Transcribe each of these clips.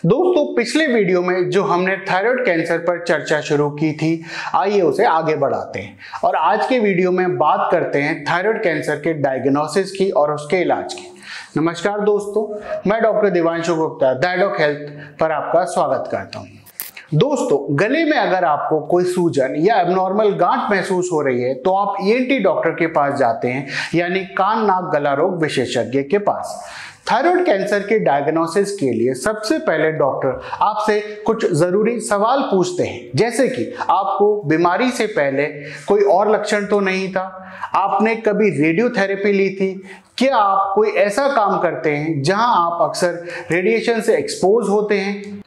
दोस्तों, पिछले वीडियो में जो हमने थायराइड कैंसर पर चर्चा शुरू की थी, आइए उसे आगे बढ़ाते हैं और आज के वीडियो में बात करते हैं थायराइड कैंसर के डायग्नोसिस की और उसके इलाज की। नमस्कार दोस्तों, मैं डॉक्टर दिवांशु गुप्ता दैडॉक हेल्थ पर आपका स्वागत करता हूं। दोस्तों, गले में अगर आपको कोई सूजन या एबनॉर्मल गांठ महसूस हो रही है तो आप ईएनटी डॉक्टर के पास जाते हैं, यानी कान नाक गला रोग विशेषज्ञ के पास। थायराइड कैंसर के डायग्नोसिस के लिए सबसे पहले डॉक्टर आपसे कुछ जरूरी सवाल पूछते हैं, जैसे कि आपको बीमारी से पहले कोई और लक्षण तो नहीं था, आपने कभी रेडियोथेरेपी ली थी, क्या आप कोई ऐसा काम करते हैं जहां आप अक्सर रेडिएशन से एक्सपोज होते हैं,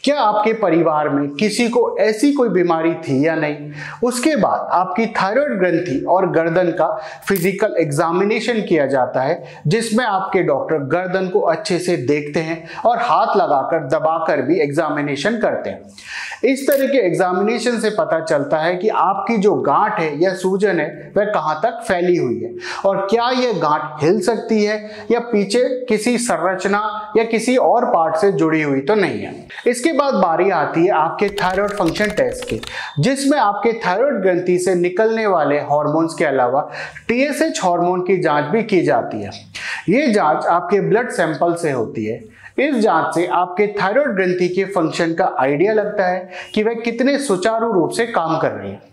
क्या आपके परिवार में किसी को ऐसी कोई बीमारी थी या नहीं। उसके बाद आपकी थायराइड ग्रंथि और गर्दन का फिजिकल एग्जामिनेशन किया जाता है, जिसमें आपके डॉक्टर गर्दन को अच्छे से देखते हैं और हाथ लगाकर दबाकर भी एग्जामिनेशन करते हैं। इस तरह के एग्जामिनेशन से पता चलता है कि आपकी जो गांठ है या सूजन है वह कहां तक फैली हुई है और क्या यह गांठ हिल सकती है या पीछे किसी संरचना या किसी और पार्ट से जुड़ी हुई तो नहीं है। इसके बाद बारी आती है आपके थायराइड फंक्शन टेस्ट की, जिसमें आपके थायराइड ग्रंथि से निकलने वाले हार्मोन्स के अलावा टीएसएच हार्मोन की जांच भी की जाती है। ये जांच आपके ब्लड सैंपल से होती है। इस जांच से आपके थायराइड ग्रंथि के फंक्शन का आइडिया लगता है कि वह कितने सुचारू रूप से काम कर रही है।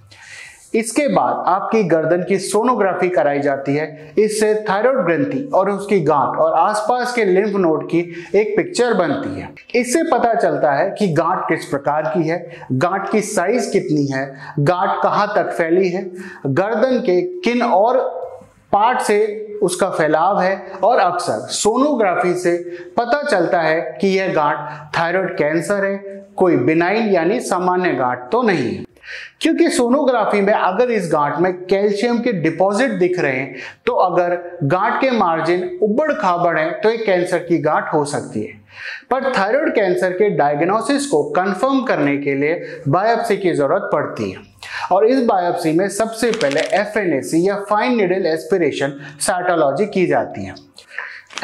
इसके बाद आपकी गर्दन की सोनोग्राफी कराई जाती है। इससे थायराइड ग्रंथि और उसकी गांठ और आसपास के लिम्फ नोड की एक पिक्चर बनती है। इससे पता चलता है कि गांठ किस प्रकार की है, गांठ की साइज कितनी है, गांठ कहां तक फैली है, गर्दन के किन और पार्ट से उसका फैलाव है, और अक्सर सोनोग्राफी से पता चलता है कि यह गांठ थायराइड कैंसर है, कोई बिनाइन यानी सामान्य गांठ तो नहीं है। क्योंकि सोनोग्राफी में अगर इस गांठ में कैल्शियम के डिपॉजिट दिख रहे हैं तो अगर गांठ के मार्जिन उबड़ खाबड़ हैं तो एक कैंसर की गांठ हो सकती है। पर थायराइड कैंसर के डायग्नोसिस को कंफर्म करने के लिए बायोप्सी की जरूरत पड़ती है और इस बायोप्सी में सबसे पहले एफएनएसी या फाइन नीडल एस्पिरेशन साइटोलॉजी की जाती है।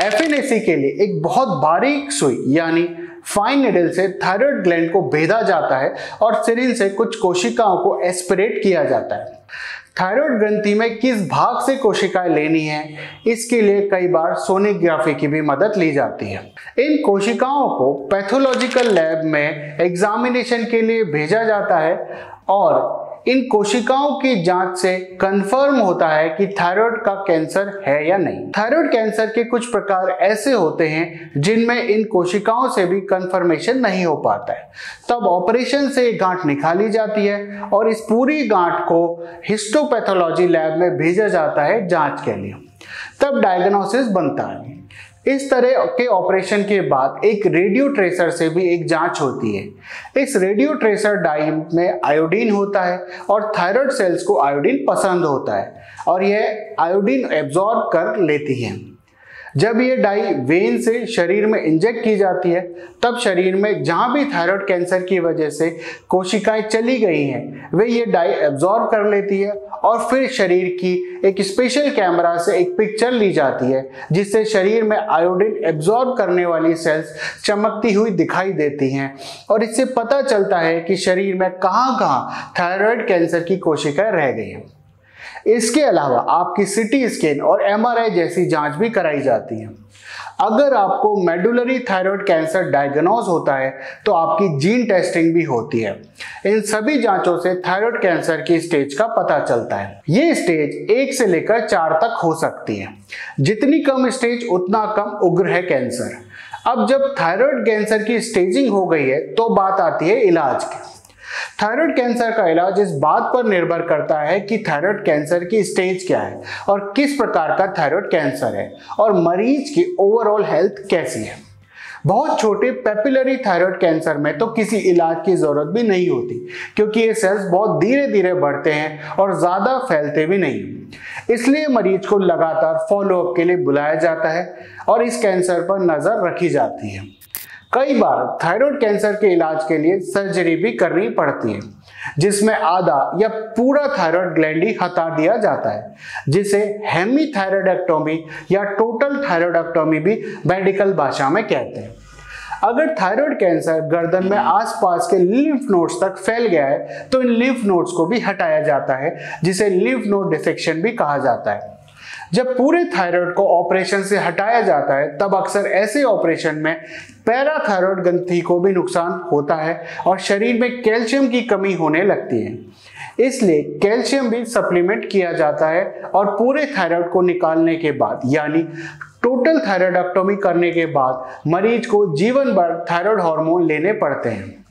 एफएनएसी के लिए एक बहुत बारीक सुई यानी फाइन निडल से थायराइड ग्लैंड को भेदा जाता है और सिरिंज से कुछ कोशिकाओं को एस्पिरेट किया जाता है। थायराइड ग्रंथि में किस भाग से कोशिकाएं लेनी है, इसके लिए कई बार सोनोग्राफी की भी मदद ली जाती है। इन कोशिकाओं को पैथोलॉजिकल लैब में एग्जामिनेशन के लिए भेजा जाता है और इन कोशिकाओं की जांच से कंफर्म होता है कि थायराइड का कैंसर है या नहीं। थायराइड कैंसर के कुछ प्रकार ऐसे होते हैं जिनमें इन कोशिकाओं से भी कंफर्मेशन नहीं हो पाता है, तब ऑपरेशन से गांठ निकाली जाती है और इस पूरी गांठ को हिस्टोपैथोलॉजी लैब में भेजा जाता है जांच के लिए, तब डायग्नोसिस बनता है। इस तरह के ऑपरेशन के बाद एक रेडियो ट्रेसर से भी एक जांच होती है। इस रेडियो ट्रेसर डाई में आयोडीन होता है और थायराइड सेल्स को आयोडीन पसंद होता है और यह आयोडीन एब्जॉर्ब कर लेती है। जब ये डाई वेन से शरीर में इंजेक्ट की जाती है तब शरीर में जहां भी थायराइड कैंसर की वजह से कोशिकाएं चली गई हैं वे ये डाई एब्जॉर्ब कर लेती है और फिर शरीर की एक स्पेशल कैमरा से एक पिक्चर ली जाती है, जिससे शरीर में आयोडीन एब्जॉर्ब करने वाली सेल्स चमकती हुई दिखाई देती हैं और इससे पता चलता है कि शरीर में कहां कहां थायराइड कैंसर की कोशिकाएं रह गई हैं। इसके अलावा आपकी सीटी स्कैन और एमआरआई जैसी जांच भी कराई जाती है। अगर आपको मेडुलरी थायराइड कैंसर डायग्नोज होता है तो आपकी जीन टेस्टिंग भी होती है। इन सभी जांचों से थायराइड कैंसर की स्टेज का पता चलता है। ये स्टेज 1 से लेकर 4 तक हो सकती है। जितनी कम स्टेज उतना कम उग्र है कैंसर। अब जब थायराइड कैंसर की स्टेजिंग हो गई है तो बात आती है इलाज की। थायराइड कैंसर का इलाज इस बात पर निर्भर करता है कि थायराइड कैंसर की स्टेज क्या है और किस प्रकार का थायराइड कैंसर है और मरीज की ओवरऑल हेल्थ कैसी है। बहुत छोटे पेपिलरी थायराइड कैंसर में तो किसी इलाज की जरूरत भी नहीं होती, क्योंकि ये सेल्स बहुत धीरे धीरे बढ़ते हैं और ज्यादा फैलते भी नहीं। इसलिए मरीज को लगातार फॉलोअप के लिए बुलाया जाता है और इस कैंसर पर नजर रखी जाती है। कई बार थायराइड कैंसर के इलाज के लिए सर्जरी भी करनी पड़ती है, जिसमें आधा या पूरा थायराइड ग्लैंड ही हटा दिया जाता है, जिसे हेमीथायरॉयडेक्टोमी या टोटल थायरॉयडेक्टोमी भी मेडिकल भाषा में कहते हैं। अगर थायराइड कैंसर गर्दन में आसपास के लिम्फ नोड्स तक फैल गया है तो इन लिम्फ नोड्स को भी हटाया जाता है, जिसे लिम्फ नोड डिसेक्शन भी कहा जाता है। जब पूरे थायराइड को ऑपरेशन से हटाया जाता है तब अक्सर ऐसे ऑपरेशन में पैराथायराइड ग्रंथि को भी नुकसान होता है और शरीर में कैल्शियम की कमी होने लगती है। इसलिए कैल्शियम भी सप्लीमेंट किया जाता है और पूरे थायराइड को निकालने के बाद यानी टोटल थायराइडेक्टोमी करने के बाद मरीज को जीवन भर थायराइड हार्मोन लेने पड़ते हैं,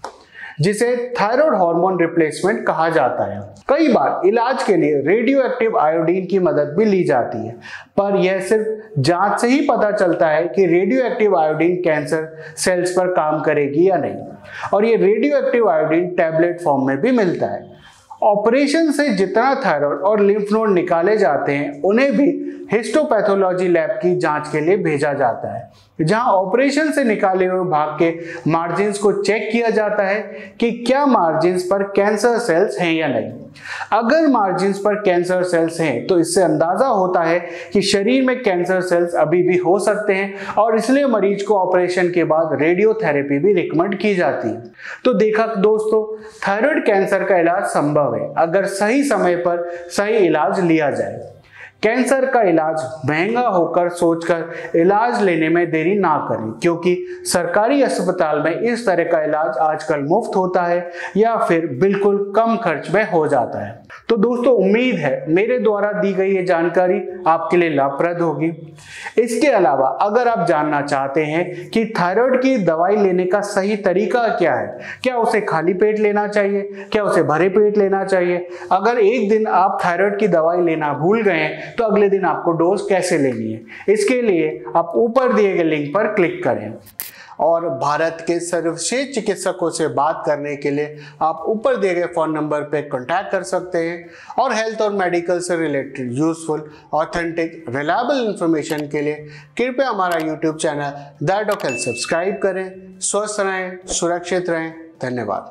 जिसे थायराइड हार्मोन रिप्लेसमेंट कहा जाता है। कई बार इलाज के लिए रेडियो एक्टिव आयोडीन की मदद भी ली जाती है, पर यह सिर्फ जांच से ही पता चलता है कि radio active iodine cancer cells पर काम करेगी या नहीं, और ये radio active iodine tablet form में भी मिलता है। ऑपरेशन से जितना थायराइड और लिम्फ नोड निकाले जाते हैं उन्हें भी हिस्टोपैथोलॉजी लैब की जांच के लिए भेजा जाता है, जहां ऑपरेशन से निकाले हुए भाग के मार्जिन्स को चेक किया जाता है कि क्या मार्जिन्स पर कैंसर सेल्स हैं या नहीं। अगर मार्जिन्स पर कैंसर सेल्स हैं तो इससे अंदाजा होता है कि शरीर में कैंसर सेल्स अभी भी हो सकते हैं और इसलिए मरीज को ऑपरेशन के बाद रेडियोथेरेपी भी रिकमेंड की जाती है। तो देखा दोस्तों, थायराइड कैंसर का इलाज संभव है अगर सही समय पर सही इलाज लिया जाए। कैंसर का इलाज महंगा होकर सोचकर इलाज लेने में देरी ना करें, क्योंकि सरकारी अस्पताल में इस तरह का इलाज आजकल मुफ्त होता है या फिर बिल्कुल कम खर्च में हो जाता है। तो दोस्तों, उम्मीद है मेरे द्वारा दी गई ये जानकारी आपके लिए लाभप्रद होगी। इसके अलावा अगर आप जानना चाहते हैं कि थायराइड की दवाई लेने का सही तरीका क्या है, क्या उसे खाली पेट लेना चाहिए, क्या उसे भरे पेट लेना चाहिए, अगर एक दिन आप थायराइड की दवाई लेना भूल गए तो अगले दिन आपको डोज कैसे लेनी है, इसके लिए आप ऊपर दिए गए लिंक पर क्लिक करें। और भारत के सर्वश्रेष्ठ चिकित्सकों से बात करने के लिए आप ऊपर दिए गए फ़ोन नंबर पर कॉन्टैक्ट कर सकते हैं। और हेल्थ और मेडिकल से related useful, authentic, reliable information के लिए कृपया हमारा YouTube channel the doc health subscribe करें। स्वस्थ रहें, सुरक्षित रहें। धन्यवाद।